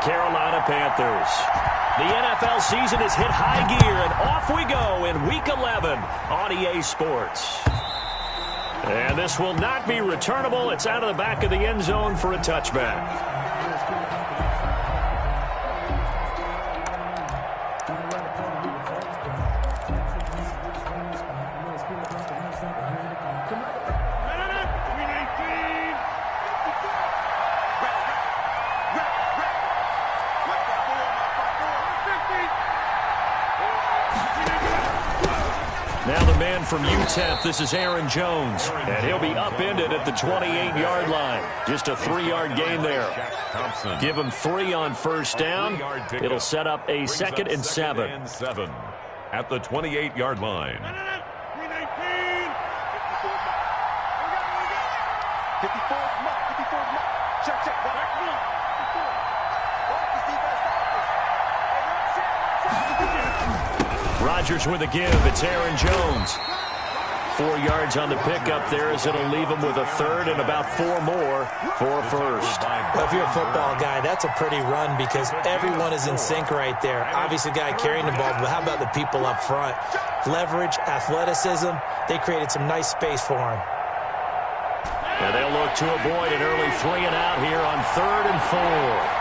Carolina Panthers. The NFL season has hit high gear, and off we go in Week 11 on EA Sports. And this will not be returnable. It's out of the back of the end zone for a touchback. From UTEP, this is Aaron Jones, and he'll be upended at the 28-yard line. Just a 3-yard gain there. Give him 3 on first down. It'll set up a 2nd and 7. At the 28-yard line. 54, check. Rodgers with a give. It's Aaron Jones. 4 yards on the pickup there as it'll leave him with a 3rd and about 4 more for a first. Well, if you're a football guy, that's a pretty run because everyone is in sync right there. Obviously, the guy carrying the ball, but how about the people up front? Leverage, athleticism, they created some nice space for him. And they'll look to avoid an early 3 and out here on 3rd and 4.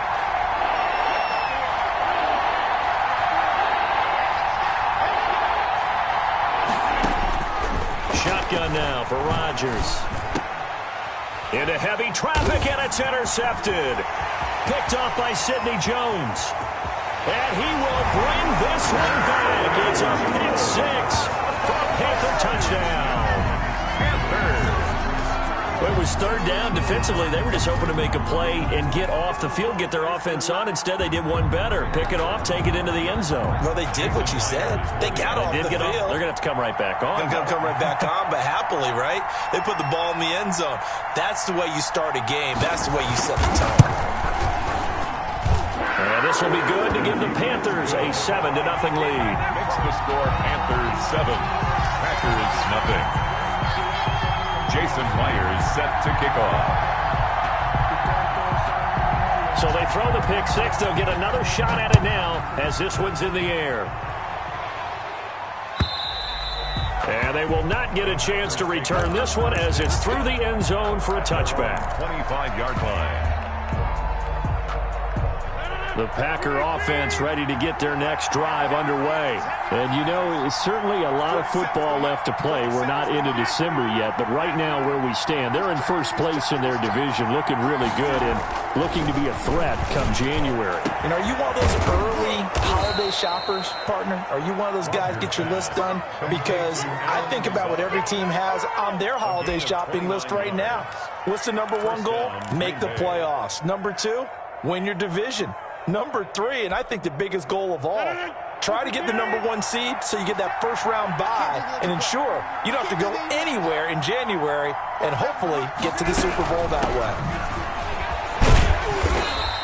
Shotgun now for Rodgers. Into heavy traffic, and it's intercepted. Picked off by Sidney Jones. And he will bring this one back. It's a pick 6 for a Panther touchdown. Panthers. Well, it was 3rd down. Defensively, they were just hoping to make a play and get off the field, get their offense on. Instead, they did one better. Pick it off, take it into the end zone. Well, they did what you said. They got off the field. They're going to have to come right back on. They're going to come right back on, but happily, right? They put the ball in the end zone. That's the way you start a game. That's the way you set the tone. And this will be good to give the Panthers a 7-0 lead. Makes the score Panthers 7, Packers nothing. Jason Myers set to kick off. So they throw the pick 6. They'll get another shot at it now as this one's in the air. And they will not get a chance to return this one as it's through the end zone for a touchback. 25-yard line. The Packer offense ready to get their next drive underway. And, you know, it's certainly a lot of football left to play. We're not into December yet, but right now where we stand, they're in first place in their division, looking really good and looking to be a threat come January. And are you one of those early holiday shoppers, partner? Are you one of those guys get your list done? Because I think about what every team has on their holiday shopping list right now. What's the number 1 goal? Make the playoffs. Number 2, win your division. Number 3, and I think the biggest goal of all, try to get the number 1 seed so you get that first-round bye and ensure you don't have to go anywhere in January and hopefully get to the Super Bowl that way.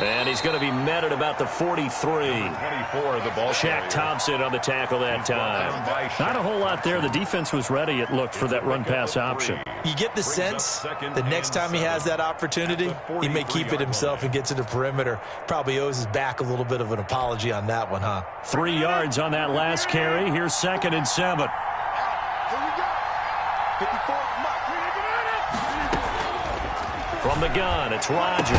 And he's going to be met at about the 43. 24, the ball. Shaq Thompson on the tackle that time. Not a whole lot there. The defense was ready, it looked, for that run-pass option. You get the sense the next time he has that opportunity, he may keep it himself and get to the perimeter. Probably owes his back a little bit of an apology on that one, huh? 3 yards on that last carry. Here's 2nd and 7. From the gun, it's Rodgers.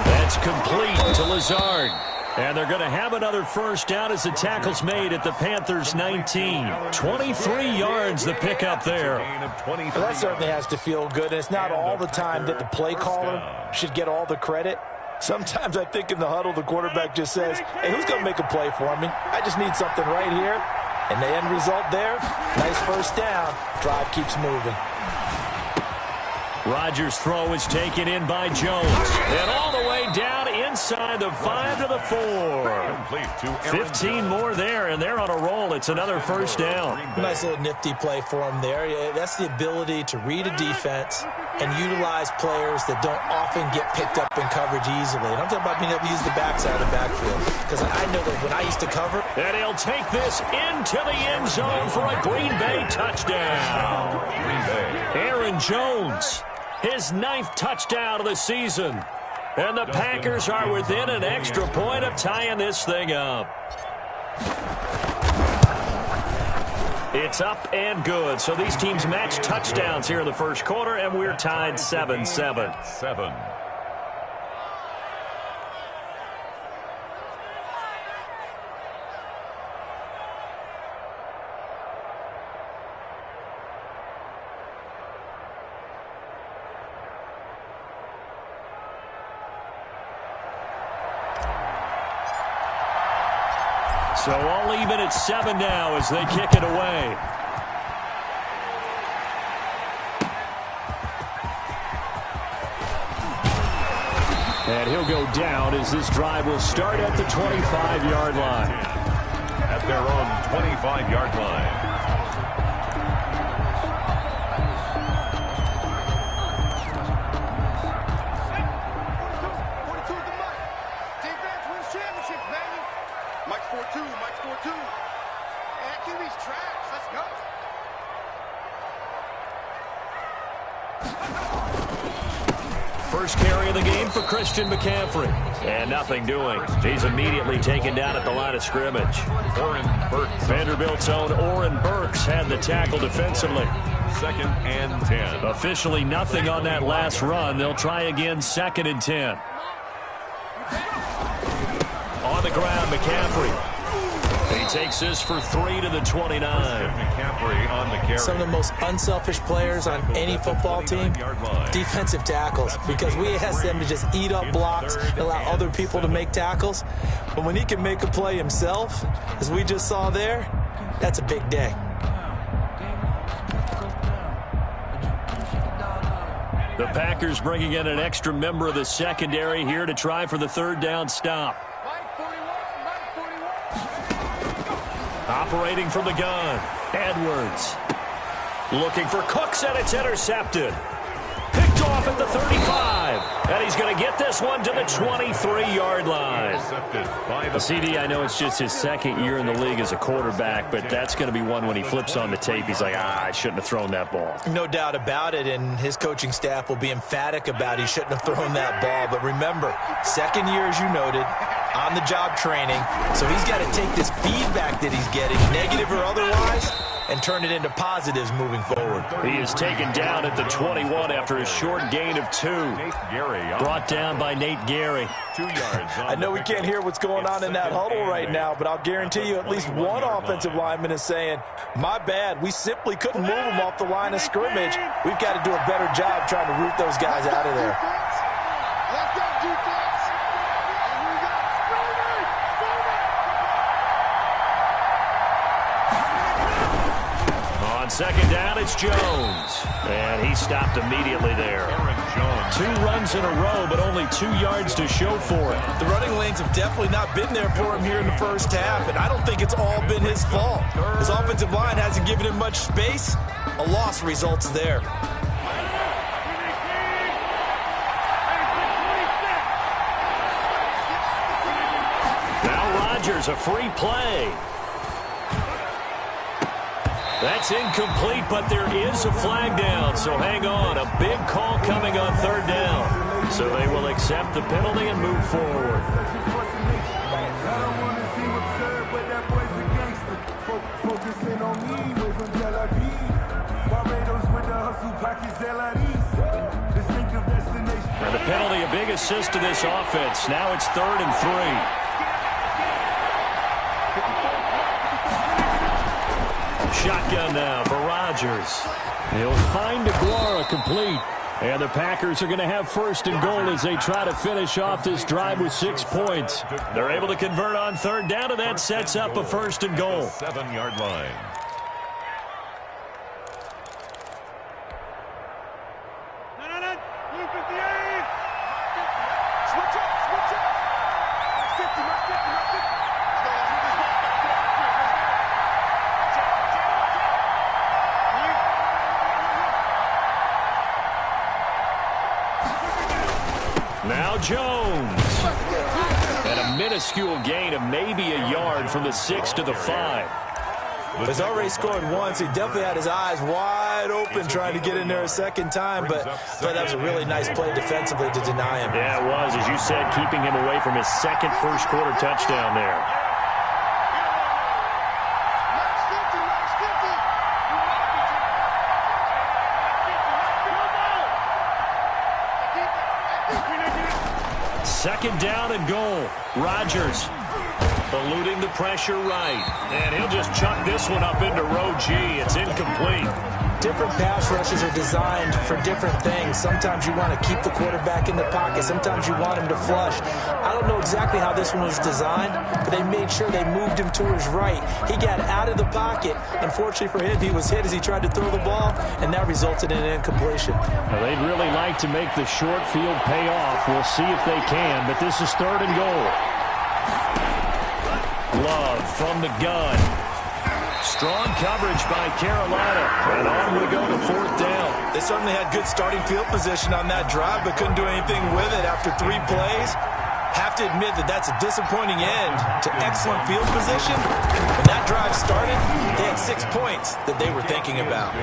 That's complete to Lazard. And they're going to have another first down as the tackle's made at the Panthers' 19. 23 yards the pickup there. Well, that certainly has to feel good. And it's not all the time that the play caller should get all the credit. Sometimes I think in the huddle, the quarterback just says, hey, who's going to make a play for me? I just need something right here. And the end result there, nice first down. Drive keeps moving. Rodgers' throw is taken in by Jones. And all the way down inside the 5 to the 4. 15 more there, and they're on a roll. It's another first down. Nice little nifty play for him there. That's the ability to read a defense and utilize players that don't often get picked up in coverage easily. And I'm talking about being able to use the backside of the backfield. Because I know that when I used to cover. And he'll take this into the end zone for a Green Bay touchdown. Aaron Jones, his 9th touchdown of the season. And the Packers are within an extra point of tying this thing up. It's up and good. So these teams match touchdowns here in the first quarter, and we're tied 7-7. So all even at 7 now as they kick it away. And he'll go down as this drive will start at the 25-yard line. At their own 25-yard line. First carry of the game for Christian McCaffrey. And nothing doing. He's immediately taken down at the line of scrimmage. Oren Burks. Vanderbilt's own Oren Burks had the tackle defensively. 2nd and 10. Officially nothing on that last run. They'll try again 2nd and 10. On the ground, McCaffrey. He takes this for 3 to the 29. McCaffrey on the carry. Some of the most unselfish players on any football team, defensive tackles, because we ask them to just eat up blocks and allow other people to make tackles. But when he can make a play himself, as we just saw there, that's a big day. The Packers bringing in an extra member of the secondary here to try for the 3rd down stop. Operating from the gun, Edwards. Looking for Cooks, and it's intercepted. Picked off at the 35. And he's going to get this one to the 23-yard line. The CD, I know it's just his 2nd year in the league as a quarterback, but that's going to be one when he flips on the tape. He's like, I shouldn't have thrown that ball. No doubt about it, and his coaching staff will be emphatic about he shouldn't have thrown that ball. But remember, 2nd year, as you noted, on-the-job training. So he's got to take this feedback that he's getting, negative or otherwise, and turn it into positives moving forward. He is taken down at the 21 after a short gain of 2. Brought down by Nate Gary. 2 yards. I know we can't hear what's going on in that huddle right now, but I'll guarantee you at least one offensive lineman is saying, my bad, we simply couldn't move him off the line of scrimmage. We've got to do a better job trying to root those guys out of there. On 2nd down, it's Jones. And he stopped immediately there. 2 runs in a row, but only 2 yards to show for it. The running lanes have definitely not been there for him here in the first half, and I don't think it's all been his fault. His offensive line hasn't given him much space. A loss results there. Now Rodgers, a free play. That's incomplete, but there is a flag down, so hang on. A big call coming on 3rd down. So they will accept the penalty and move forward. And the penalty, a big assist to this offense. Now it's 3rd and 3. Shotgun now for Rodgers. He'll find DeGuara complete. And the Packers are going to have 1st and goal as they try to finish off this drive with 6 points. They're able to convert on 3rd down, and that sets up a 1st and goal. 7-yard line. Now Jones. And a minuscule gain of maybe a yard from the 6 to the 5. He's already scored once. He definitely had his eyes wide open trying to get in there a second time, but I thought that was a really nice play defensively to deny him. Yeah, it was, as you said, keeping him away from his second first-quarter touchdown there. Second down and goal. Rodgers eluding the pressure right. And he'll just chuck this one up into row G. It's incomplete. Different pass rushes are designed for different things. Sometimes you want to keep the quarterback in the pocket. Sometimes you want him to flush. I don't know exactly how this one was designed, but they made sure they moved him to his right. He got out of the pocket. Unfortunately for him, he was hit as he tried to throw the ball, and that resulted in an incompletion. Now, they'd really like to make the short field pay off. We'll see if they can, but this is third and goal. Love from the gun. Strong coverage by Carolina. And on we go to fourth down. They certainly had good starting field position on that drive, but couldn't do anything with it after 3 plays. Have to admit that that's a disappointing end to excellent field position. When that drive started, they had 6 points that they were thinking about.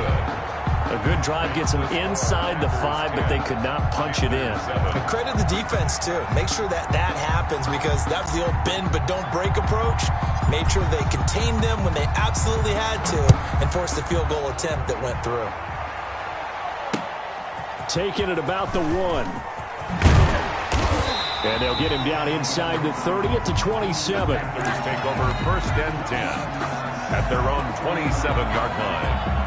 A good drive gets them inside the 5, but they could not punch it in. And credit the defense, too. Make sure that happens, because that was the old bend but don't break approach. Made sure they contained them when they absolutely had to and forced the field goal attempt that went through. Taking it about the 1. And they'll get him down inside the 30 at the 27. Panthers take over first and 10 at their own 27-yard line.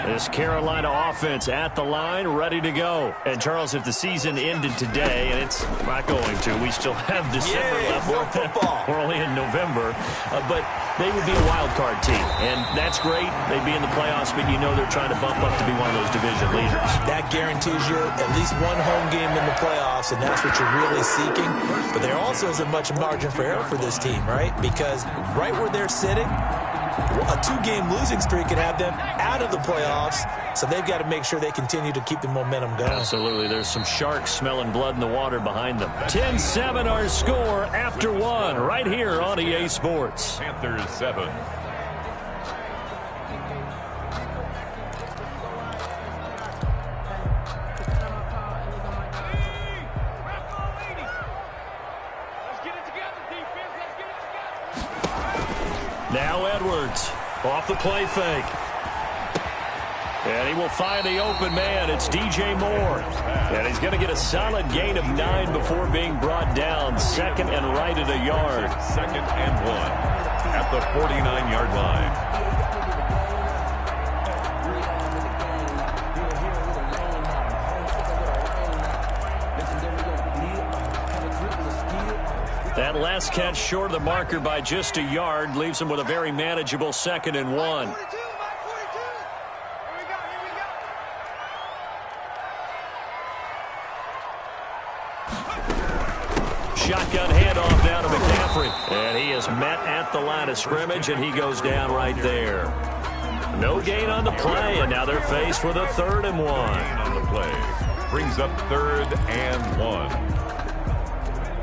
This Carolina offense at the line, ready to go. And, Charles, if the season ended today, and it's not going to, we still have December left. More football. We're only in November. But they would be a wild card team. And that's great. They'd be in the playoffs, but you know they're trying to bump up to be one of those division leaders. That guarantees you at least one home game in the playoffs, and that's what you're really seeking. But there also isn't much margin for error for this team, right? Because right where they're sitting, a 2-game losing streak could have them out of the playoffs, so they've got to make sure they continue to keep the momentum going. Absolutely. There's some sharks smelling blood in the water behind them. 10-7 our score after 1 right here on EA Sports. Panthers 7. Now Edwards off the play fake. And he will find the open man. It's DJ Moore. And he's going to get a solid gain of 9 before being brought down. Second and right at a yard. Second and 1 at the 49-yard line. That last catch short of the marker by just a yard leaves him with a very manageable second and 1. Shotgun handoff down to McCaffrey. And he is met at the line of scrimmage, and he goes down right there. No gain on the play, and now they're faced with a 3rd and 1. On the play. Brings up 3rd and 1.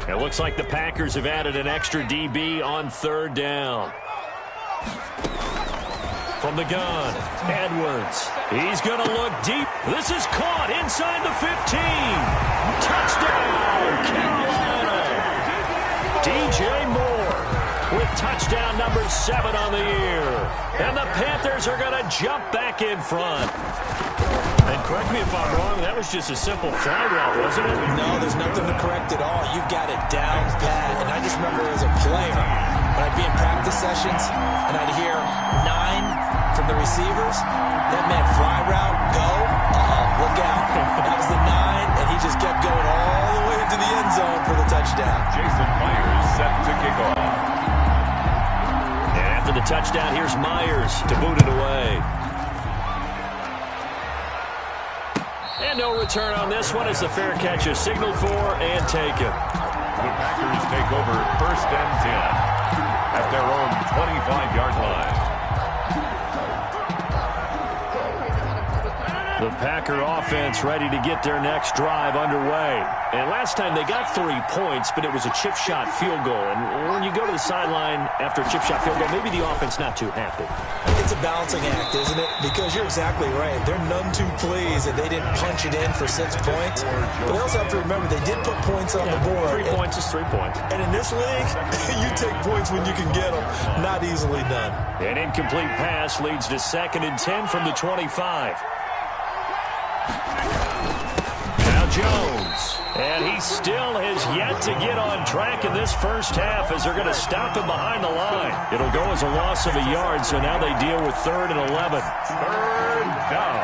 It looks like the Packers have added an extra DB on 3rd down. From the gun, Edwards. He's going to look deep. This is caught inside the 15. Touchdown, Carolina. DJ Moore with touchdown number 7 on the year. And the Panthers are going to jump back in front. And correct me if I'm wrong, that was just a simple fly route, wasn't it? No, there's nothing to correct at all. You've got it down pat. And I just remember as a player, when I'd be in practice sessions and I'd hear 9 from the receivers, that meant fly route, go, look out. That was the 9, and he just kept going all the way into the end zone for the touchdown. Jason Myers set to kick off. And after the touchdown, here's Myers to boot it away. And no return on this one as the fair catch is signaled for and taken. The Packers take over first and 10 at their own 25-yard line. The Packer offense ready to get their next drive underway. And last time they got 3 points, but it was a chip shot field goal. And when you go to the sideline after a chip shot field goal, maybe the offense not too happy. It's a balancing act, isn't it? Because you're exactly right. They're none too pleased that they didn't punch it in for 6 points. But they also have to remember they did put points on the board. 3 points is 3 points. And in this league, you take points when you can get them. Not easily done. An incomplete pass leads to 2nd and 10 from the 25. Now Jones. And he still has yet to get on track in this first half as they're going to stop him behind the line. It'll go as a loss of a yard, so now they deal with 3rd and 11. 3rd down.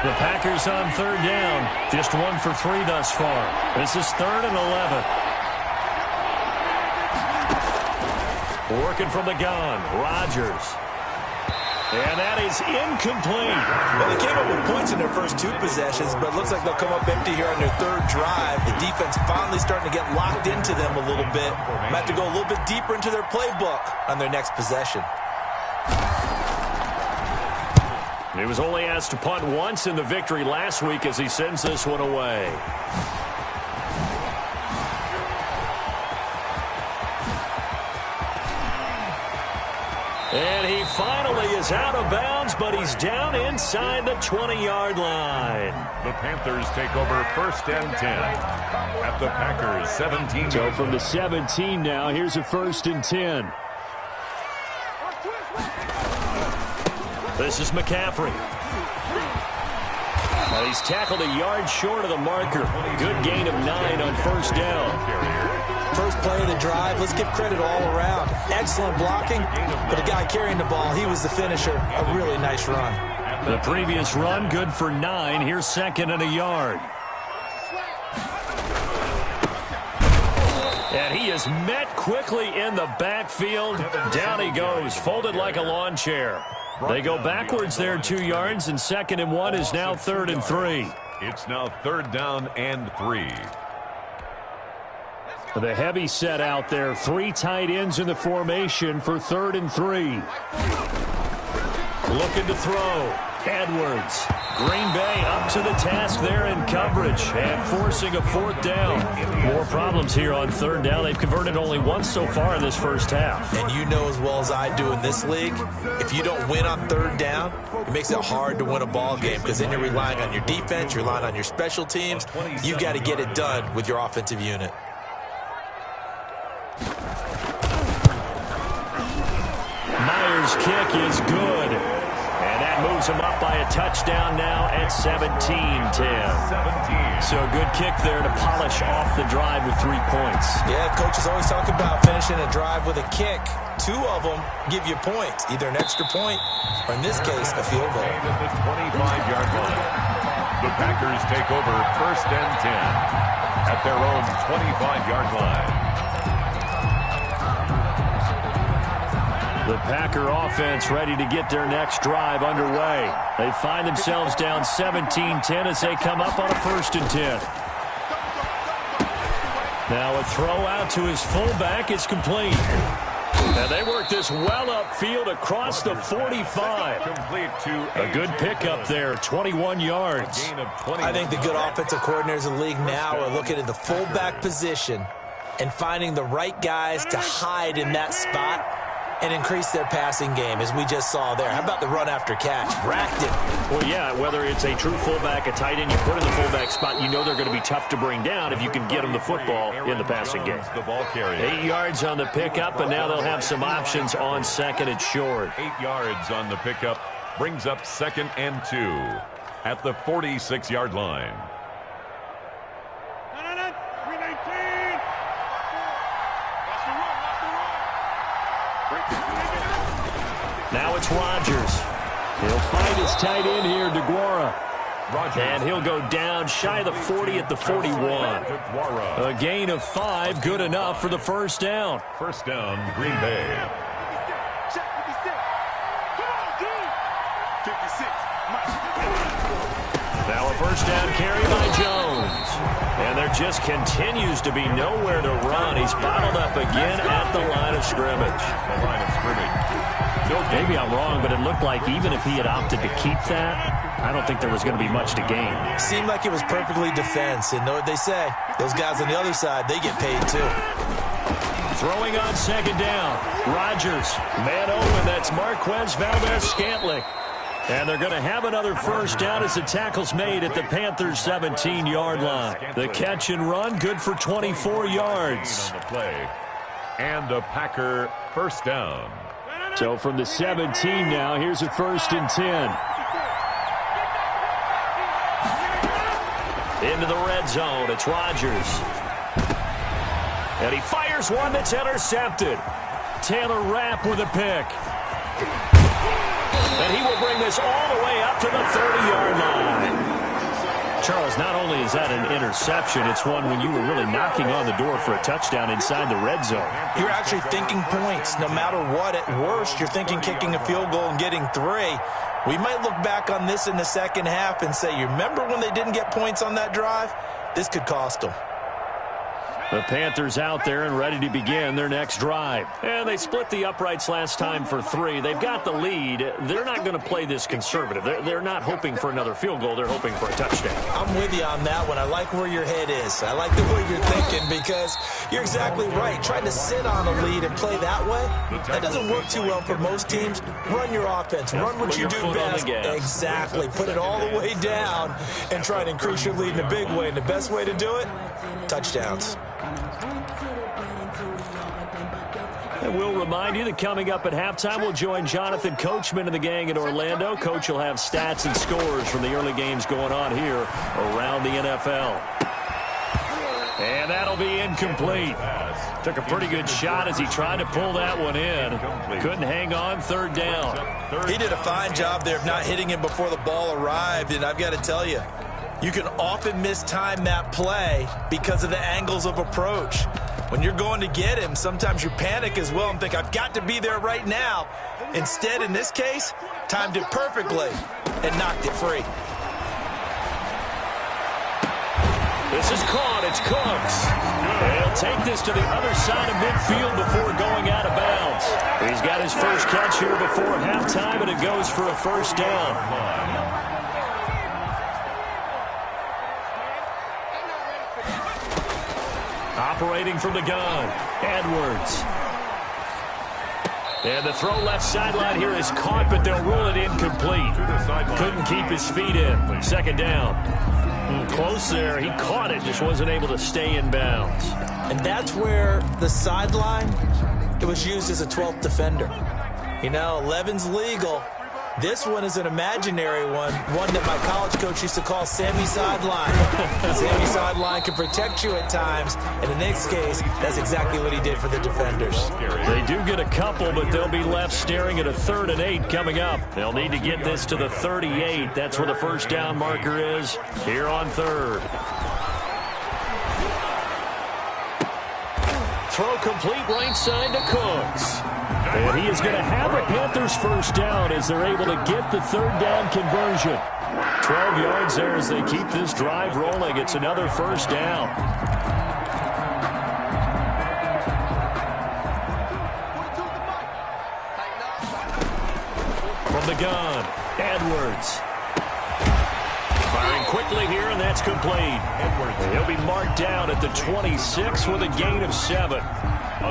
The Packers on 3rd down. Just 1 for 3 thus far. This is 3rd and 11. Working from the gun, Rodgers. And that is incomplete. Well, they came up with points in their first 2 possessions, but it looks like they'll come up empty here on their 3rd drive. The defense finally starting to get locked into them a little bit. Might have to go a little bit deeper into their playbook on their next possession. He was only asked to punt once in the victory last week as he sends this one away. And he finally is out of bounds, but he's down inside the 20-yard line. The Panthers take over 1st and 10 at the Packers 17. So from the 17 now, here's a 1st and 10. This is McCaffrey. Well, he's tackled a yard short of the marker. Good gain of 9 on 1st down. First play of the drive, let's give credit all around. Excellent blocking, but the guy carrying the ball, he was the finisher. A really nice run. The previous run, good for 9. Here's 2nd and a yard. And he is met quickly in the backfield. Down he goes, folded like a lawn chair. They go backwards there 2 yards, and 2nd and 1 is now 3rd and 3. It's now 3rd down and 3. The heavy set out there. 3 tight ends in the formation for 3rd and 3. Looking to throw. Edwards. Green Bay up to the task there in coverage and forcing a 4th down. More problems here on 3rd down. They've converted only once so far in this first half. And you know as well as I do in this league, if you don't win on 3rd down, it makes it hard to win a ball game because then you're relying on your defense, you're relying on your special teams. You've got to get it done with your offensive unit. Myers' kick is good. And that moves him up by a touchdown now at 17-10. So a good kick there to polish off the drive with 3 points. Yeah, coaches always talk about finishing a drive with a kick. 2 of them give you points, either an extra point or, in this case, a field goal. At the 25-yard line. The Packers take over 1st and 10 at their own 25-yard line. The Packer offense ready to get their next drive underway. They find themselves down 17-10 as they come up on a 1st and 10. Now a throw out to his fullback. It's complete. And they work this well upfield across the 45. Complete to A good pickup there, 21 yards. I think the good offensive coordinators in the league now are looking at the fullback position and finding the right guys to hide in that spot and increase their passing game, as we just saw there. How about the run after catch? Racked it. Well, yeah, whether it's a true fullback, a tight end, you put in the fullback spot, you know they're going to be tough to bring down if you can get them the football in the passing game. The ball carrier. 8 yards on the pickup, and now they'll have some options on 2nd and short. 8 yards on the pickup brings up 2nd and 2 at the 46-yard line. Now it's Rodgers. He'll find his tight end here, DeGuara. And he'll go down shy of the 40 at the 41. A gain of 5, good enough for the 1st down. 1st down, Green Bay. Now a first down carry by Jones. And there just continues to be nowhere to run. He's bottled up again at the line of scrimmage. Maybe I'm wrong, but it looked like even if he had opted to keep that, I don't think there was going to be much to gain. Seemed like it was perfectly defense. And know what they say? Those guys on the other side, they get paid too. Throwing on second down. Rodgers. Man open. That's Marquez Valdez-Scantling. And they're going to have another first down as the tackle's made at the Panthers' 17-yard line. The catch and run, good for 24 yards. On the play. And a Packer first down. So from the 17 now, here's a 1st and 10. Into the red zone, it's Rodgers. And he fires one that's intercepted. Taylor Rapp with a pick. And he will bring this all the way up to the 30-yard line. Charles, not only is that an interception, it's one when you were really knocking on the door for a touchdown inside the red zone. You're actually thinking points. No matter what, at worst, you're thinking kicking a field goal and getting 3. We might look back on this in the second half and say, you remember when they didn't get points on that drive? This could cost them. The Panthers out there and ready to begin their next drive. And they split the uprights last time for 3. They've got the lead. They're not going to play this conservative. They're not hoping for another field goal. They're hoping for a touchdown. I'm with you on that one. I like where your head is. I like the way you're thinking because you're exactly right. Trying to sit on a lead and play that way, that doesn't work too well for most teams. Run your offense. Run what you do best. Exactly. Put it all the way down and try and increase your lead in a big way. And the best way to do it, touchdowns. And we'll remind you that coming up at halftime, we'll join Jonathan Coachman and the gang in Orlando. Coach will have stats and scores from the early games going on here around the NFL. And that'll be incomplete. Took a pretty good shot as he tried to pull that one in. Couldn't hang on, 3rd down. He did a fine job there of not hitting him before the ball arrived, and I've got to tell you, you can often mistime that play because of the angles of approach. When you're going to get him, sometimes you panic as well and think, I've got to be there right now. Instead, in this case, timed it perfectly and knocked it free. This is caught. It's Cooks. He'll take this to the other side of midfield before going out of bounds. He's got his first catch here before halftime, and it goes for a first down. Operating from the gun, Edwards. And the throw left sideline here is caught, but they'll rule it incomplete. Couldn't keep his feet in. 2nd down. Close there. He caught it, just wasn't able to stay in bounds. And that's where the sideline, it was used as a 12th defender. You know, 11's legal. This one is an imaginary one that my college coach used to call Sammy Sideline. Sammy Sideline can protect you at times, and in this case, that's exactly what he did for the defenders. They do get a couple, but they'll be left staring at a 3rd and 8 coming up. They'll need to get this to the 38. That's where the first down marker is here on 3rd. Throw complete right side to Cooks. And he is going to have a Panthers first down as they're able to get the 3rd down conversion. 12 yards there as they keep this drive rolling. It's another first down. From the gun, Edwards. Firing quickly here, and that's complete. He'll be marked down at the 26 with a gain of 7.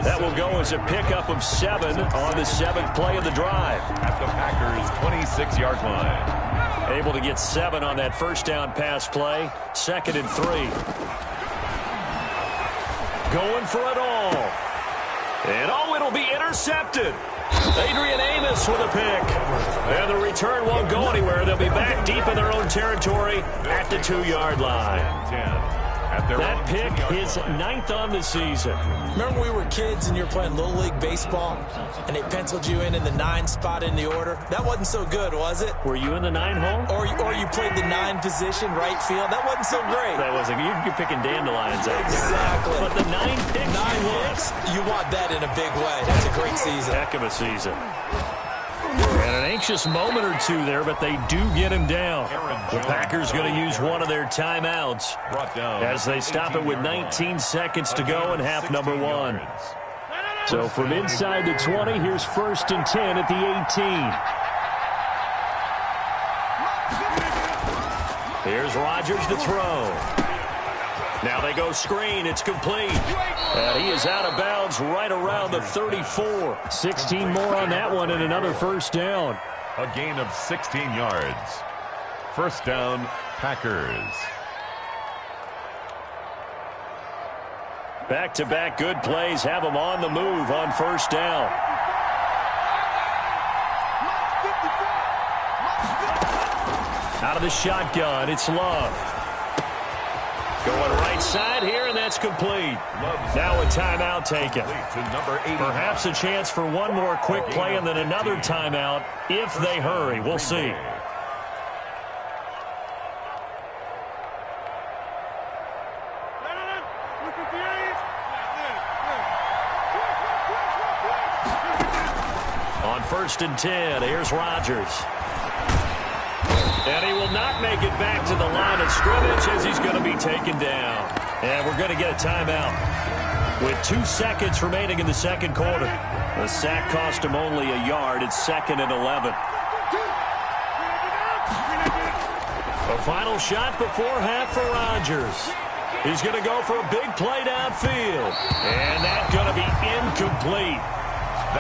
That will go as a pickup of 7 on the 7th play of the drive. At the Packers' 26-yard line. Able to get 7 on that first down pass play. 2nd and 3. Going for it all. And it'll be intercepted. Adrian Amos with a pick. And the return won't go anywhere. They'll be back deep in their own territory at the 2-yard line. That pick, his 9th on the season. Remember when we were kids and you were playing Little League Baseball and they penciled you in the 9 spot in the order? That wasn't so good, was it? Were you in the 9 hole? Or you played the 9 position, right field? That wasn't so great. That wasn't. You're picking dandelions out there. Exactly. But the 9 picks, 9 hits, you want that in a big way. That's a great season. Heck of a season. And an anxious moment or two there, but they do get him down. The Packers going to use one of their timeouts as they stop it with 19 seconds to go in half number one. So from inside the 20, here's 1st and 10 at the 18. Here's Rodgers to throw. Now they go screen. It's complete. And he is out of bounds right around the 34. 16 more on that one and another first down. A gain of 16 yards. First down, Packers. Back-to-back good plays have them on the move on first down. Out of the shotgun, it's Love. Going right side here, and that's complete. Now a timeout taken. Perhaps a chance for one more quick play and then another timeout if they hurry. We'll see. On 1st and 10, here's Rodgers. And he will not make it back to the line of scrimmage as he's going to be taken down. And we're going to get a timeout with 2 seconds remaining in the second quarter. The sack cost him only a yard. It's 2nd and 11. A final shot before half for Rodgers. He's going to go for a big play downfield. And that's going to be incomplete.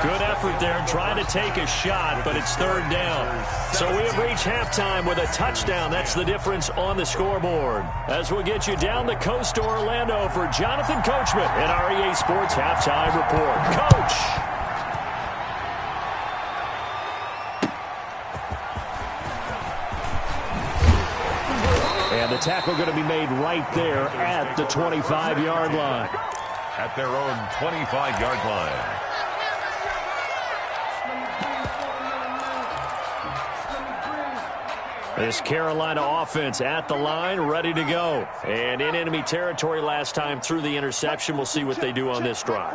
Good effort there trying to take a shot, but it's 3rd down. So we have reached halftime with a touchdown. That's the difference on the scoreboard. As we'll get you down the coast to Orlando for Jonathan Coachman and our EA Sports Halftime Report. Coach! And the tackle going to be made right there at the 25-yard line. At their own 25-yard line. This Carolina offense at the line, ready to go. And in enemy territory last time through the interception. We'll see what they do on this drive.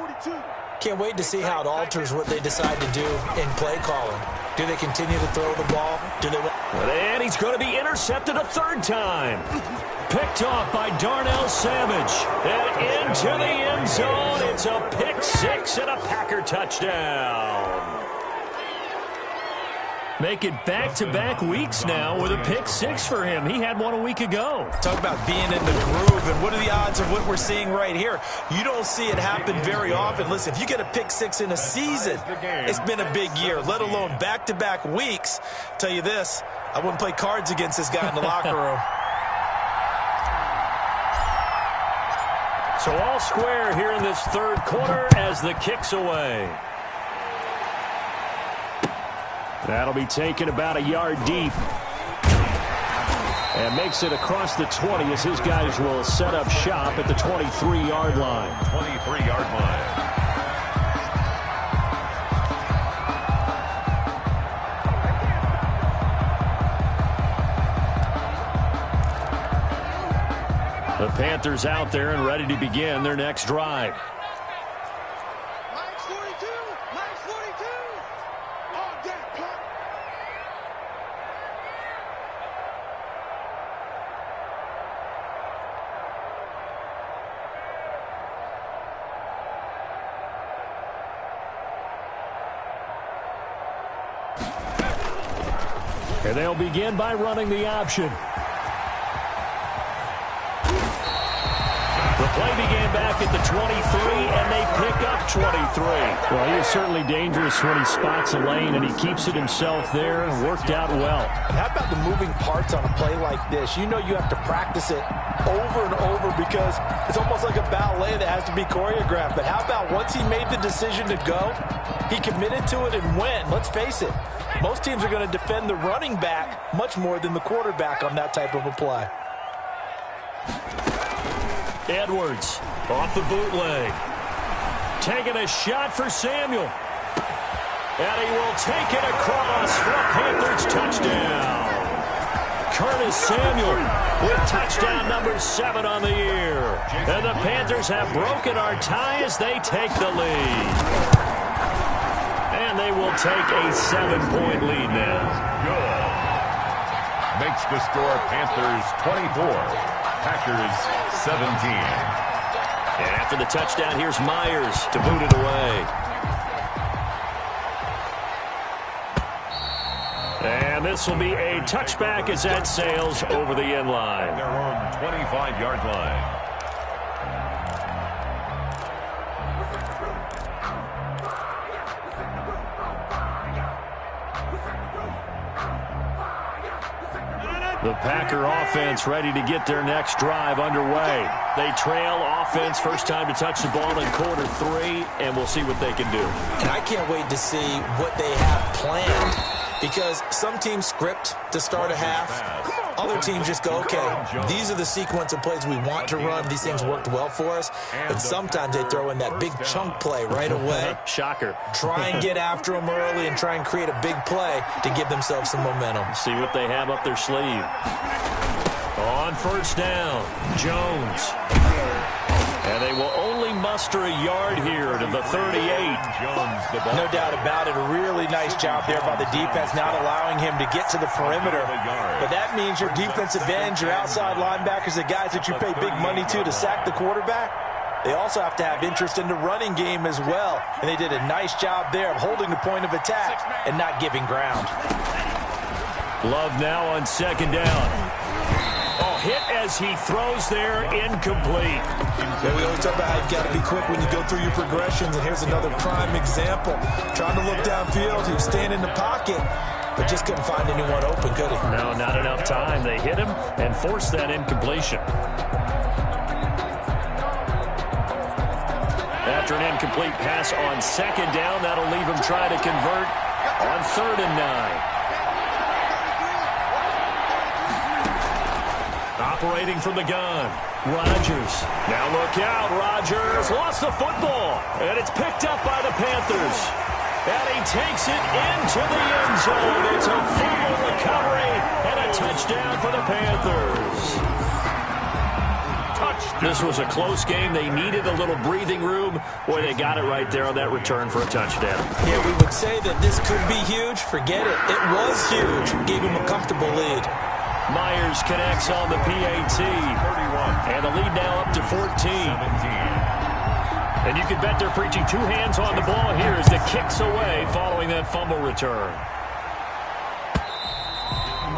Can't wait to see how it alters what they decide to do in play calling. Do they continue to throw the ball? Do they? And he's going to be intercepted a 3rd time. Picked off by Darnell Savage. And into the end zone. It's a pick 6 and a Packer touchdown. Make it back-to-back weeks now with a pick 6 for him. He had one a week ago. Talk about being in the groove, and what are the odds of what we're seeing right here? You don't see it happen very often. Listen, if you get a pick 6 in a season, it's been a big year, let alone back-to-back weeks. Tell you this, I wouldn't play cards against this guy in the locker room. So all square here in this 3rd quarter as the kick's away. That'll be taken about a yard deep. And makes it across the 20 as his guys will set up shop at the 23-yard line. 23-yard line. The Panthers out there and ready to begin their next drive. And they'll begin by running the option. The play began back at the 23, and they pick up 23. Well, he is certainly dangerous when he spots a lane, and he keeps it himself there and worked out well. And how about the moving parts on a play like this? You know you have to practice it over and over because it's almost like a ballet that has to be choreographed. But how about once he made the decision to go, he committed to it and went. Let's face it, most teams are going to defend the running back much more than the quarterback on that type of a play. Edwards off the bootleg. Taking a shot for Samuel. And he will take it across for a Panthers touchdown. Curtis Samuel with touchdown number 7 on the year. And the Panthers have broken our tie as they take the lead. And they will take a 7-point lead now. Good. Makes the score Panthers 24, Packers 17. And after the touchdown, here's Myers to boot it away. And this will be a touchback as that sails over the end line. Their own 25-yard line. The Packer offense ready to get their next drive underway. They trail offense, first time to touch the ball in quarter 3, and we'll see what they can do. And I can't wait to see what they have planned, because some teams script to start a half. Other teams just go, okay, these are the sequence of plays we want to run. These things worked well for us. And sometimes they throw in that big chunk play right away. Shocker. Try and get after them early and try and create a big play to give themselves some momentum. See what they have up their sleeve. On first down, Jones. And they will only muster a yard here to the 38. Jones, the ball. No doubt about it. A really nice job there by the defense, not allowing him to get to the perimeter. But that means your defensive ends, your outside linebackers, the guys that you pay big money to sack the quarterback, they also have to have interest in the running game as well. And they did a nice job there of holding the point of attack and not giving ground. Love now on second down. Oh, hit as he throws there, incomplete. Yeah, we always talk about how you've got to be quick when you go through your progressions, and here's another prime example. Trying to look downfield, he was staying in the pocket, but just couldn't find anyone open, could he? No, not enough time. They hit him and forced that incompletion. After an incomplete pass on second down, that'll leave him trying to convert on 3rd and 9. Operating from the gun, Rodgers. Now look out, Rodgers lost the football, and it's picked up by the Panthers. And he takes it into the end zone. It's a fumble recovery and a touchdown for the Panthers. Touchdown. This was a close game. They needed a little breathing room. Boy, they got it right there on that return for a touchdown. Yeah, we would say that this could be huge. Forget it. It was huge. Gave him a comfortable lead. Myers connects on the PAT. 31. And the lead now up to 14. 17. And you can bet they're preaching 2 hands on the ball here as the kick's away following that fumble return.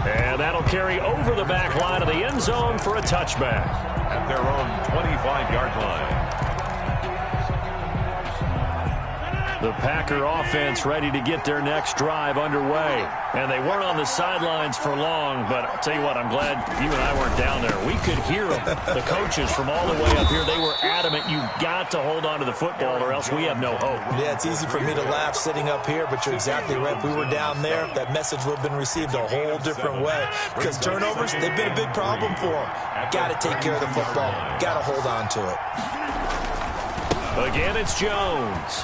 And that'll carry over the back line of the end zone for a touchback. At their own 25-yard line. The Packer offense ready to get their next drive underway. And they weren't on the sidelines for long, but I'll tell you what, I'm glad you and I weren't down there. We could hear them. The coaches from all the way up here, they were adamant, you've got to hold on to the football or else we have no hope. Yeah, it's easy for me to laugh sitting up here, but you're exactly right. If we were down there, that message would have been received a whole different way. Because turnovers, they've been a big problem for them. Got to take care of the football. Got to hold on to it. Again, it's Jones.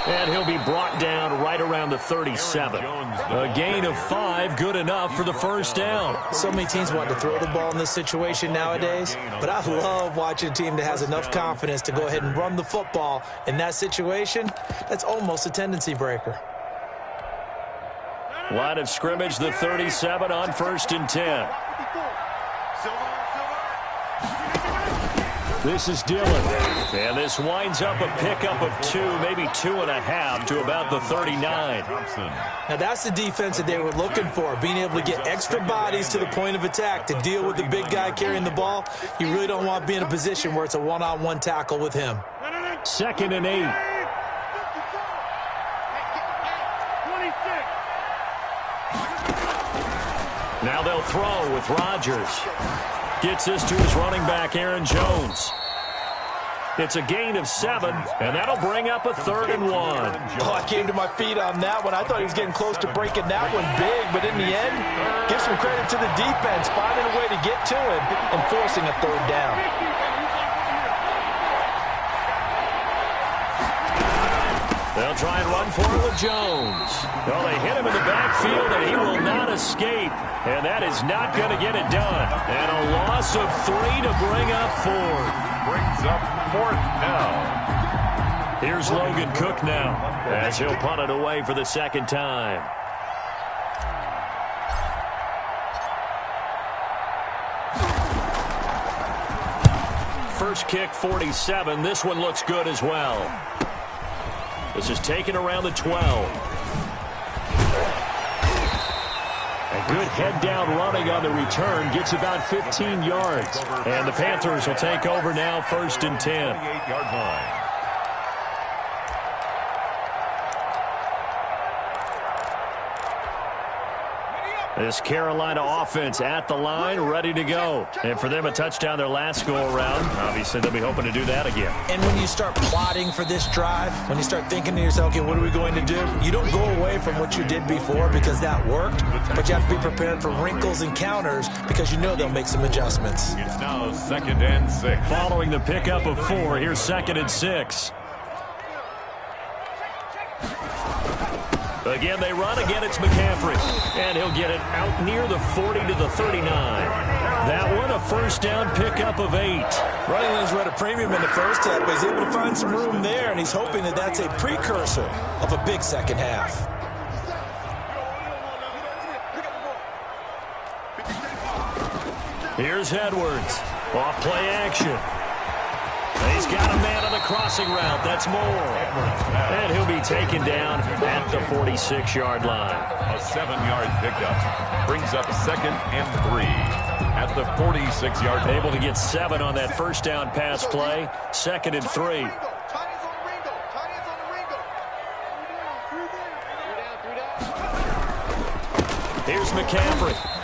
And he'll be brought down right around the 37. A gain of 5, good enough for the first down. So many teams want to throw the ball in this situation nowadays, but I love watching a team that has enough confidence to go ahead and run the football. In that situation, that's almost a tendency breaker. Line of scrimmage, the 37 on 1st and 10. This is Dillon. And this winds up a pickup of 2, maybe 2.5 to about the 39. Now that's the defense that they were looking for, being able to get extra bodies to the point of attack to deal with the big guy carrying the ball. You really don't want to be in a position where it's a one-on-one tackle with him. 2nd and 8. Now they'll throw with Rodgers. Gets this to his running back, Aaron Jones. It's a gain of 7, and that'll bring up a 3rd and 1. Oh, I came to my feet on that one. I thought he was getting close to breaking that one big, but in the end, give some credit to the defense, finding a way to get to him and forcing a 3rd down. They'll try and run for it with Jones. Well, they hit him in the backfield, and he will not escape. And that is not going to get it done. And a loss of 3 to bring up 4th. Brings up 4th down. Here's Logan Cook now, as he'll punt it away for the second time. First kick, 47. This one looks good as well. This is taken around the 12. A good head-down running on the return. Gets about 15 yards. And the Panthers will take over now, 1st and 10. 38-yard line. This Carolina offense at the line, ready to go. And for them, a touchdown their last go-around. Obviously, they'll be hoping to do that again. And when you start plotting for this drive, when you start thinking to yourself, okay, what are we going to do? You don't go away from what you did before because that worked, but you have to be prepared for wrinkles and counters because you know they'll make some adjustments. It's now 2nd and 6. Following the pickup of 4, here's 2nd and 6. Again, they run. Again, it's McCaffrey. And he'll get it out near the 40 to the 39. That one, a first down pickup of 8. Running lanes were at a premium in the first half, but he's able to find some room there, and he's hoping that that's a precursor of a big second half. Here's Edwards. Off play action. He's got a man on the crossing route. That's Moore. And he'll be taken down at the 46-yard line. A 7-yard pickup brings up 2nd and 3 at the 46-yard line. Able to get 7 on that first down pass play. 2nd and 3. Here's McCaffrey.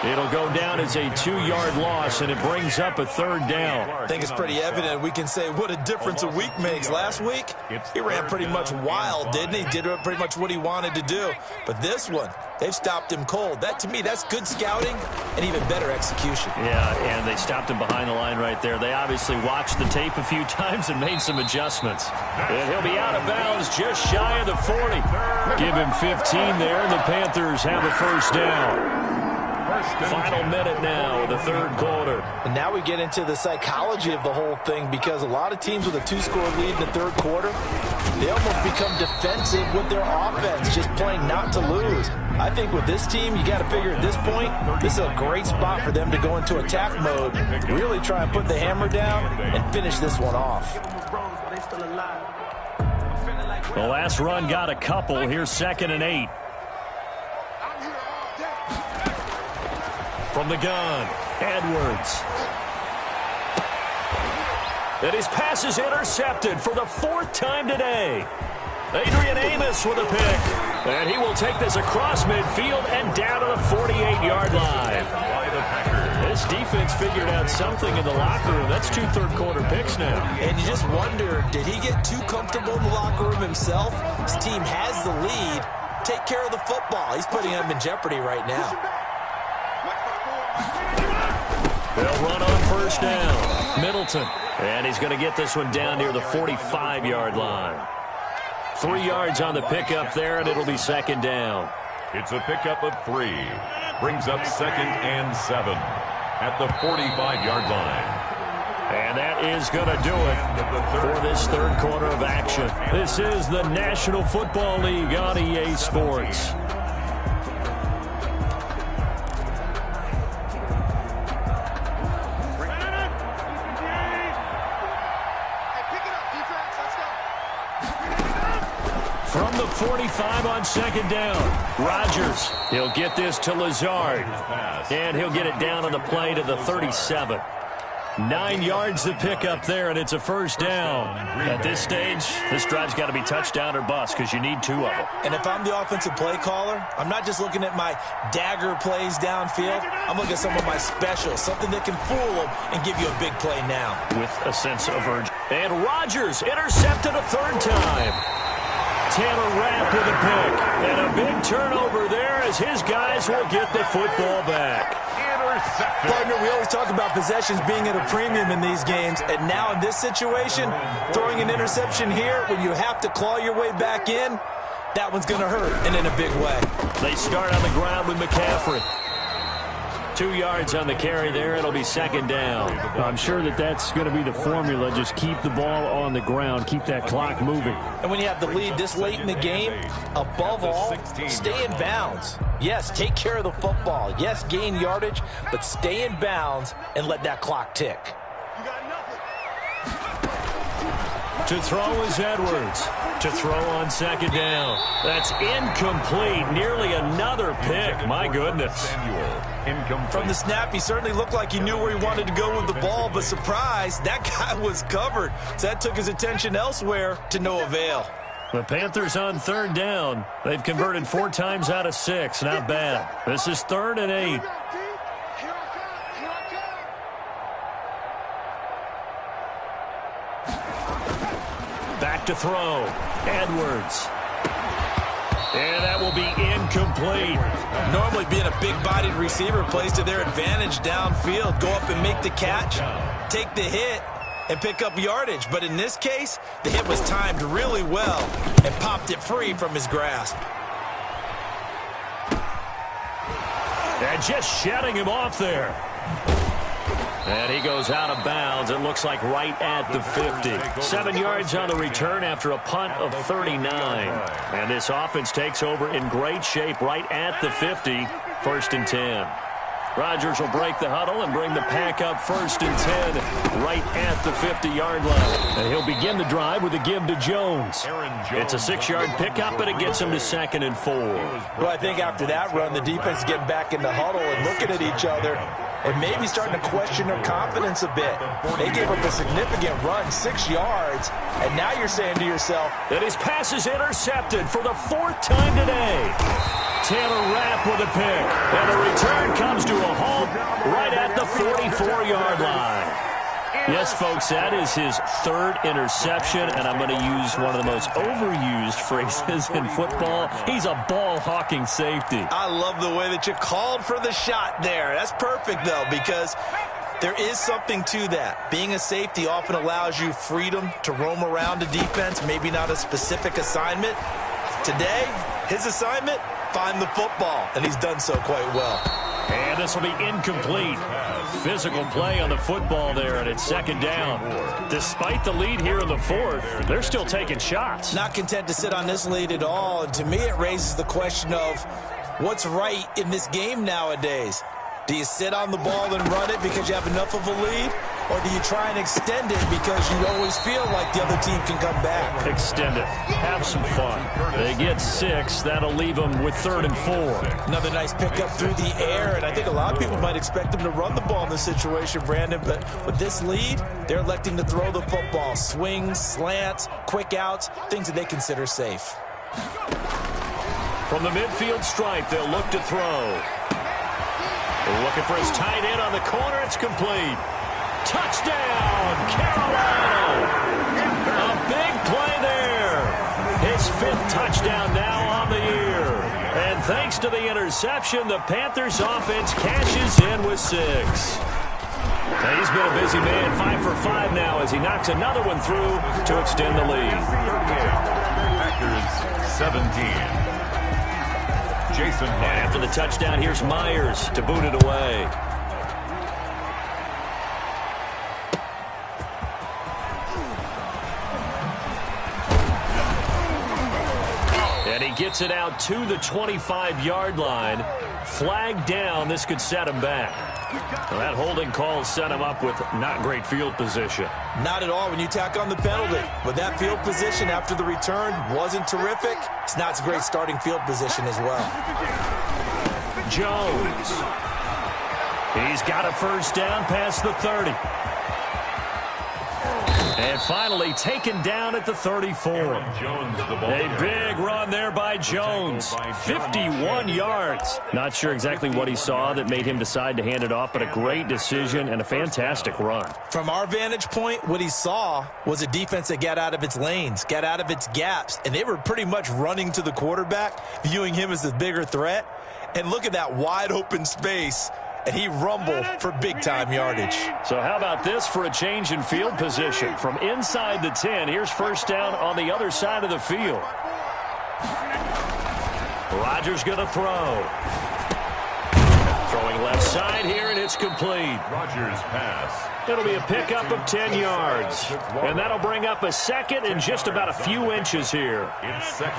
It'll go down as a 2-yard loss, and it brings up a 3rd down. I think it's pretty evident. We can say what a difference a week makes. Last week, he ran pretty much wild, didn't he? Did pretty much what he wanted to do. But this one, they've stopped him cold. That, to me, that's good scouting and even better execution. Yeah, and they stopped him behind the line right there. They obviously watched the tape a few times and made some adjustments. And he'll be out of bounds just shy of the 40. Give him 15 there, and the Panthers have a first down. Final minute now of the 3rd quarter. And now we get into the psychology of the whole thing because a lot of teams with a 2-score lead in the 3rd quarter, they almost become defensive with their offense, just playing not to lose. I think with this team, you got to figure at this point, this is a great spot for them to go into attack mode, really try and put the hammer down and finish this one off. The last run got a couple. Here's 2nd and 8. From the gun, Edwards. And his pass is intercepted for the 4th time today. Adrian Amos with a pick. And he will take this across midfield and down to the 48-yard line. This defense figured out something in the locker room. That's 2 third-quarter picks now. And you just wonder, did he get too comfortable in the locker room himself? His team has the lead. Take care of the football. He's putting them in jeopardy right now. They'll run on first down. Middleton. And he's going to get this one down near the 45-yard line. 3 yards on the pickup there, and it'll be 2nd down. It's a pickup of 3. Brings up 2nd and 7 at the 45-yard line. And that is going to do it for this 3rd quarter of action. This is the National Football League on EA Sports. From the 45 on 2nd down, Rodgers. He'll get this to Lazard. And he'll get it down on the play to the 37. 9 yards to pick up there, and it's a first down. At this stage, this drive's got to be touchdown or bust because you need 2 of them. And if I'm the offensive play caller, I'm not just looking at my dagger plays downfield. I'm looking at some of my specials, something that can fool them and give you a big play now. With a sense of urgency. And Rodgers intercepted a 3rd time. Taylor Rapp with a pick. And a big turnover there as his guys will get the football back. Partner, we always talk about possessions being at a premium in these games, and now in this situation, throwing an interception here when you have to claw your way back in, that one's going to hurt, and in a big way. They start on the ground with McCaffrey. 2 yards on the carry there. It'll be second down. I'm sure that's going to be the formula. Just keep the ball on the ground. Keep that clock moving. And when you have the lead this late in the game, above all, stay in bounds. Yes, take care of the football. Yes, gain yardage, but stay in bounds and let that clock tick. To throw is Edwards. To throw on second down. That's incomplete. Nearly another pick. My goodness. From the snap, he certainly looked like he knew where he wanted to go with the ball, but surprise, that guy was covered. So that took his attention elsewhere to no avail. The Panthers on third down. They've converted 4 times out of 6. Not bad. This is 3rd and 8. Back to throw. Edwards. And that will be incomplete. Normally being a big-bodied receiver plays to their advantage downfield. Go up and make the catch, take the hit, and pick up yardage. But in this case, the hit was timed really well and popped it free from his grasp. And just shedding him off there. And he goes out of bounds. It looks like right at the 50. 7 yards on the return after a punt of 39. And this offense takes over in great shape right at the 50. 1st and 10. Rodgers will break the huddle and bring the pack up 1st and 10 right at the 50-yard line. And he'll begin the drive with a give to Jones. It's a 6-yard pickup, but it gets him to 2nd and 4. Well, I think after that run, the defense is getting back in the huddle and looking at each other and maybe starting to question their confidence a bit. They gave up a significant run, 6 yards, and now you're saying to yourself that his pass is intercepted for the 4th time today. Taylor Rapp with a pick, and the return comes to a halt right at the 44-yard line. Yes, folks, that is his 3rd interception, and I'm going to use one of the most overused phrases in football. He's a ball-hawking safety. I love the way that you called for the shot there. That's perfect, though, because there is something to that. Being a safety often allows you freedom to roam around a defense, maybe not a specific assignment. Today, his assignment, find the football, and he's done so quite well. And this will be incomplete. Physical play on the football there, and it's 2nd down. Despite the lead here in the 4th, they're still taking shots. Not content to sit on this lead at all, and to me it raises the question of what's right in this game nowadays. Do you sit on the ball and run it because you have enough of a lead? Or do you try and extend it because you always feel like the other team can come back? Extend it. Have some fun. They get 6. That'll leave them with 3rd and 4. Another nice pickup through the air, and I think a lot of people might expect them to run the ball in this situation, Brandon. But with this lead, they're electing to throw the football. Swings, slants, quick outs, things that they consider safe. From the midfield stripe, they'll look to throw. They're looking for his tight end on the corner. It's complete. Touchdown, Carolina! A big play there. His 5th touchdown now on the year. And thanks to the interception, the Panthers offense cashes in with 6. And he's been a busy man, 5 for 5 now as he knocks another one through to extend the lead. Packers 17. Jason And after the touchdown, here's Myers to boot it away. And he gets it out to the 25-yard line. Flag down. This could set him back. Well, that holding call set him up with not great field position. Not at all when you tack on the penalty. But that field position after the return wasn't terrific. It's not a great starting field position as well. Jones. He's got a 1st down past the 30. And finally taken down at the 34. A big run there by Jones. 51 yards. Not sure exactly what he saw that made him decide to hand it off, but a great decision and a fantastic run. From our vantage point, what he saw was a defense that got out of its lanes, got out of its gaps, and they were pretty much running to the quarterback, viewing him as the bigger threat. And look at that wide open space. And he rumbled for big-time yardage. So how about this for a change in field position? From inside the 10, here's 1st down on the other side of the field. Rodgers going to throw. Throwing left inside here, and it's complete. Rodgers pass. It'll be a pickup of 10 yards. And that'll bring up a second and just about a few inches here.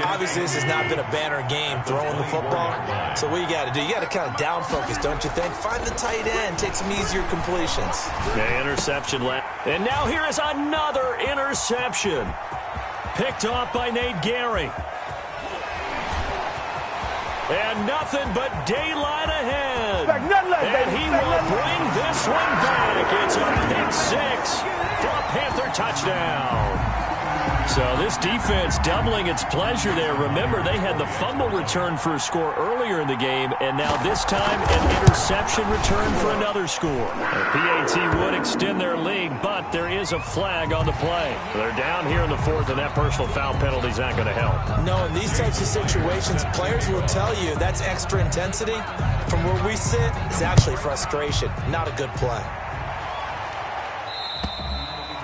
Obviously, this has not been a banner game throwing the football. So what you got to do, you got to kind of down focus, don't you think? Find the tight end, take some easier completions. The interception left. And now here is another interception. Picked off by Nate Gehring. And nothing but daylight ahead. And he will bring this one back. It's a pick 6 for a Panther touchdown. So this defense doubling its pleasure there. Remember, they had the fumble return for a score earlier in the game, and now this time an interception return for another score. The PAT would extend their lead, but there is a flag on the play. They're down here in the 4th, and that personal foul penalty is not going to help. No, in these types of situations, players will tell you that's extra intensity. From where we sit, it's actually frustration, not a good play.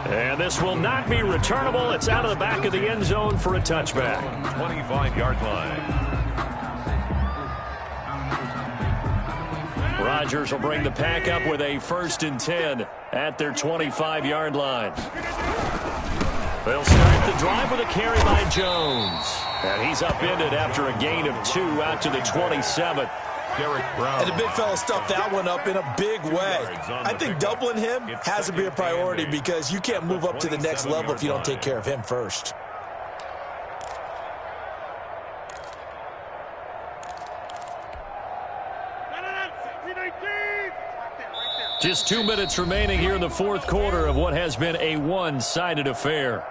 And this will not be returnable. It's out of the back of the end zone for a touchback. 25-yard line. Rodgers will bring the pack up with a 1st and 10 at their 25-yard line. They'll start the drive with a carry by Jones. And he's upended after a gain of 2 out to the 27. And the big fella stuffed that one up in a big way. I think doubling him has to be a priority because you can't move up to the next level if you don't take care of him first. Just 2 minutes remaining here in the 4th quarter of what has been a one-sided affair.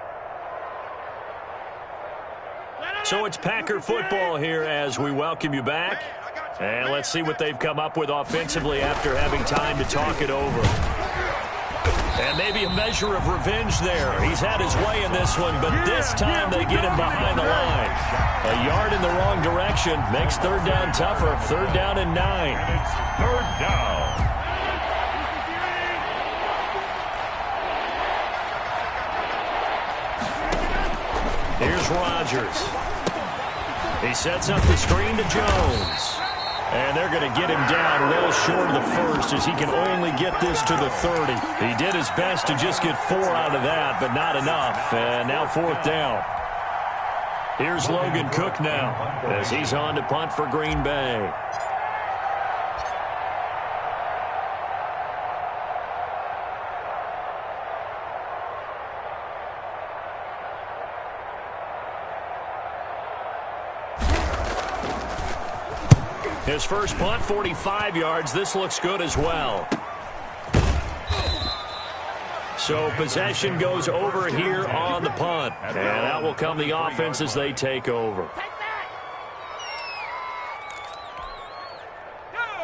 So it's Packer football here as we welcome you back. And let's see what they've come up with offensively after having time to talk it over. And maybe a measure of revenge there. He's had his way in this one, but this time they get him behind the line. A yard in the wrong direction makes 3rd down tougher. 3rd down and 9. And it's 3rd down. Here's Rodgers. He sets up the screen to Jones. And they're going to get him down well short of the 1st as he can only get this to the 30. He did his best to just get 4 out of that, but not enough. And now 4th down. Here's Logan Cook now as he's on to punt for Green Bay. His first punt, 45 yards. This looks good as well. So possession goes over here on the punt. And out will come the offense as they take over.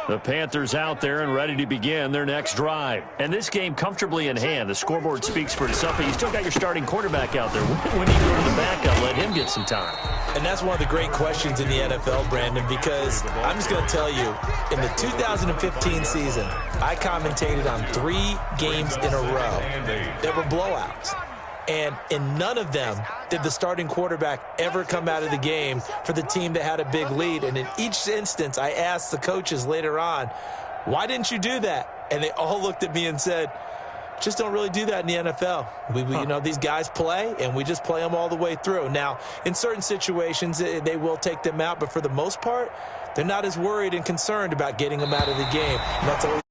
The Panthers out there and ready to begin their next drive. And this game comfortably in hand. The scoreboard speaks for itself, but you still got your starting quarterback out there. When do you go to the backup? Let him get some time. And that's one of the great questions in the NFL, Brandon, because I'm just going to tell you, in the 2015 season, I commentated on 3 games in a row that were blowouts. And in none of them did the starting quarterback ever come out of the game for the team that had a big lead. And in each instance, I asked the coaches later on, why didn't you do that? And they all looked at me and said, just don't really do that in the NFL. You know, these guys play, and we just play them all the way through. Now, in certain situations, they will take them out, but for the most part, they're not as worried and concerned about getting them out of the game. And that's always